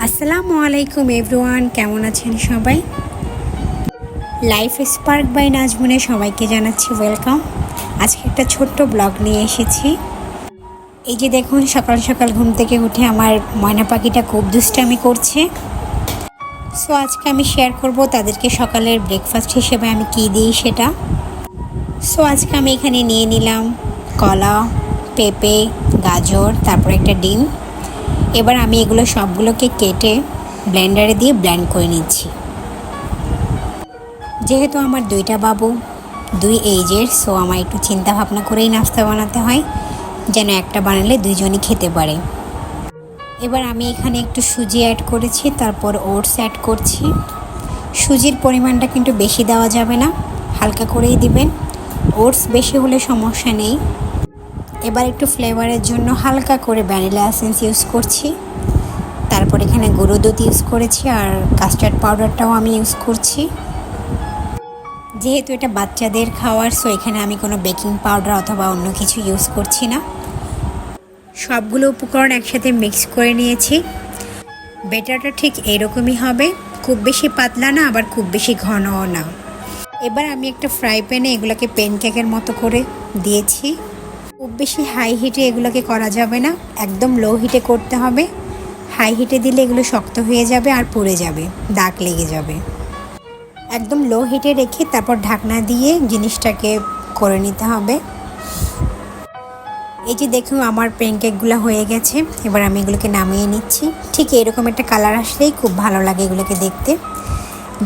আসসালামু আলাইকুম এভরিওয়ান, কেমন আছেন সবাই? লাইফ স্পার্ক বাই নাজমুনে সবাইকে জানাচ্ছি ওয়েলকাম। আজকে একটা ছোট্ট ব্লগ নিয়ে এসেছি। এই যে দেখুন, সকাল সকাল ঘুম থেকে উঠে আমার ময়না পাখিটা খুব দুষ্টামি করছে। সো আজকে আমি শেয়ার করব তাদেরকে সকালের ব্রেকফাস্ট হিসেবে আমি কী দিই সেটা। সো আজকে আমি এখানে নিয়ে নিলাম কলা, পেঁপে, গাজর, তারপর একটা ডিম। এবার আমি এগুলো সবগুলোকে কেটে ব্লেন্ডারে দিয়ে ব্লেন্ড করে নিচ্ছি। যেহেতু আমার দুইটা বাবু, দুই এইজের, সো আমার একটু চিন্তা ভাবনা করেই নাস্তা বানাতে হয়, যেন একটা বানালে দুইজনই খেতে পারে। এবার আমি এখানে একটু সুজি অ্যাড করেছি, তারপর ওটস অ্যাড করছি। সুজির পরিমাণটা কিন্তু বেশি দেওয়া যাবে না, হালকা করেই দিবেন। ওটস বেশি হলে সমস্যা নেই। এবার একটু ফ্লেভারের জন্য হালকা করে ভ্যানিলা এসেন্স ইউজ করছি। তারপর এখানে গুঁড়ো দুধ ইউজ করেছি, আর কাস্টার্ড পাউডারটাও আমি ইউজ করছি। যেহেতু এটা বাচ্চাদের খাওয়ার, সো এখানে আমি কোনো বেকিং পাউডার অথবা অন্য কিছু ইউজ করছি না। সবগুলো উপকরণ একসাথে মিক্স করে নিয়েছি। ব্যাটারটা ঠিক এরকমই হবে, খুব বেশি পাতলা না, আবার খুব বেশি ঘনও না। এবার আমি একটা ফ্রাই প্যানে এগুলোকে প্যানকেকের মতো করে দিয়েছি। খুব বেশি হাই হিটে এগুলোকে করা যাবে না, একদম লো হিটে করতে হবে। হাই হিটে দিলে এগুলো শক্ত হয়ে যাবে আর পুড়ে যাবে, দাগ লেগে যাবে। একদম লো হিটে রেখে তারপর ঢাকনা দিয়ে জিনিসটাকে করে নিতে হবে। এই যে দেখুন, আমার প্যানকেকগুলো হয়ে গেছে। এবার আমি এগুলোকে নামিয়ে নিচ্ছি। ঠিক এরকম একটা কালার আসলেই খুব ভালো লাগে এগুলোকে দেখতে,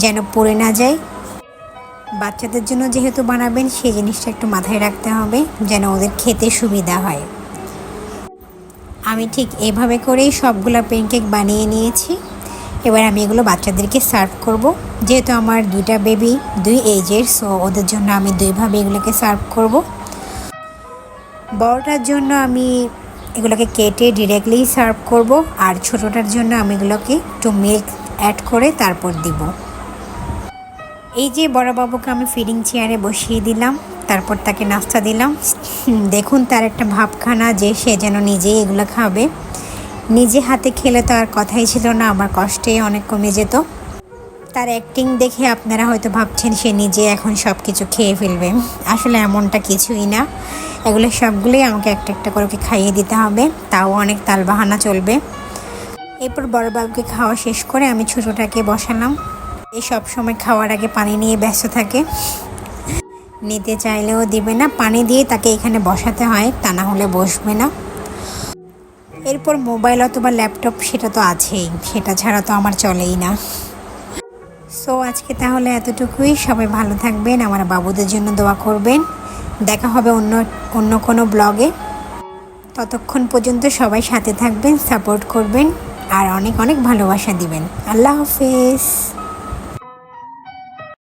যেন পুড়ে না যায়। বাচ্চাদের জন্য যেহেতু বানাবেন, সেই জিনিসটা একটু মাথায় রাখতে হবে, যেন ওদের খেতে সুবিধা হয়। আমি ঠিক এভাবে করেই সবগুলো প্যানকেক বানিয়ে নিয়েছি। এবার আমি এগুলো বাচ্চাদেরকে সার্ভ করব। যেহেতু আমার দুইটা বেবি, দুই এইজের, সো ওদের জন্য আমি দুইভাবে এগুলোকে সার্ভ করব। বড়টার জন্য আমি এগুলোকে কেটে ডিরেক্টলি সার্ভ করব, আর ছোটোটার জন্য আমি এগুলোকে একটু মিল্ক অ্যাড করে তারপর দিব। এই যে বড় বাবুকে আমি ফিডিং চেয়ারে বসিয়ে দিলাম, তারপর তাকে নাস্তা দিলাম। দেখুন তার একটা ভাবখানা, যে সে যেন নিজেই এগুলো খাবে। নিজে হাতে খেলে তো আর কথাই ছিল না, আমার কষ্টে অনেক কমে যেত। তার অ্যাক্টিং দেখে আপনারা হয়তো ভাবছেন সে নিজে এখন সব কিছু খেয়ে ফেলবে। আসলে এমনটা কিছুই না, এগুলো সবগুলোই আমাকে একটা একটা করে খাইয়ে দিতে হবে, তাও অনেক তালবাহানা চলবে। এরপর বড় বাবুকে খাওয়া শেষ করে আমি ছোটোটাকে বসালাম। এই সব সময় খাওয়ার আগে পানি নিয়ে ব্যস্ত থাকে, নিতে চাইলেও দিবে না। পানি দিয়ে তাকে এখানে বসাতে হয়, তা না হলে বসবে না। এরপর মোবাইল অথবা ল্যাপটপ, সেটা তো আছেই, সেটা ছাড়া তো আমার চলেই না। সো আজকে তাহলে এতটুকুই। সবাই ভালো থাকবেন, আমার বাবুদের জন্য দোয়া করবেন। দেখা হবে অন্য কোনো ব্লগে। ততক্ষণ পর্যন্ত সবাই সাথে থাকবেন, সাপোর্ট করবেন, আর অনেক অনেক ভালোবাসা দিবেন। আল্লাহ হাফেজ।